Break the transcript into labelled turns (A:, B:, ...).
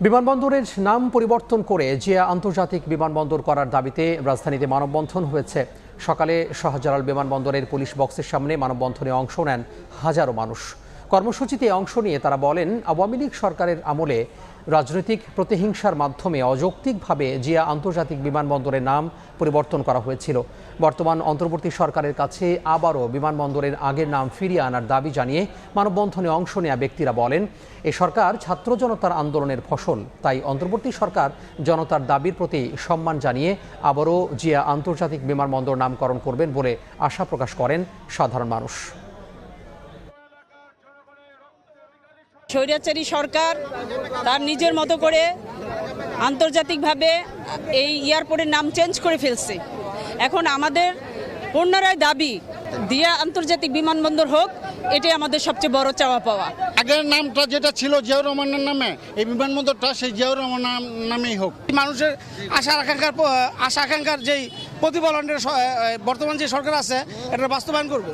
A: বিমানবন্দরের নাম পরিবর্তন করে জিয়া আন্তর্জাতিক বিমানবন্দর করার দাবিতে রাজধানীতে মানববন্ধন হয়েছে। সকালে শাহজালাল বিমানবন্দরের পুলিশ বক্সের সামনে মানববন্ধনে অংশ নেন হাজারো মানুষ। কর্মসূচিতে অংশ নিয়ে তারা বলেন, আওয়ামী লীগ সরকারের আমলে রাজনৈতিক প্রতিহিংসার মাধ্যমে অযৌক্তিকভাবে জিয়া আন্তর্জাতিক বিমানবন্দরের নাম পরিবর্তন করা হয়েছিল। বর্তমান অন্তর্বর্তী সরকারের কাছে আবারও বিমানবন্দরের আগের নাম ফিরিয়ে আনার দাবি জানিয়ে মানববন্ধনে অংশ নেওয়া ব্যক্তিরা বলেন, এ সরকার ছাত্র জনতার আন্দোলনের ফসল, তাই অন্তর্বর্তী সরকার জনতার দাবির প্রতি সম্মান জানিয়ে আবারও জিয়া আন্তর্জাতিক বিমানবন্দর নামকরণ করবেন বলে আশা প্রকাশ করেন সাধারণ মানুষ।
B: স্বৈরাচারী সরকার তার নিজের মতো করে আন্তর্জাতিকভাবে এই এয়ারপোর্টের নাম চেঞ্জ করে ফেলছে। এখন আমাদের পুনরায় দাবি জিয়া আন্তর্জাতিক বিমানবন্দর হোক, এটাই আমাদের সবচেয়ে বড় চাওয়া পাওয়া।
C: আগের নামটা যেটা ছিল জিয়াউর রহমানের নামে, এই বিমানবন্দরটা সেই জিয়াউর রহমান নামেই হোক। মানুষের আশা আকাঙ্ক্ষার যেই প্রতিফলনের বর্তমান যে সরকার আছে এটা বাস্তবায়ন করব।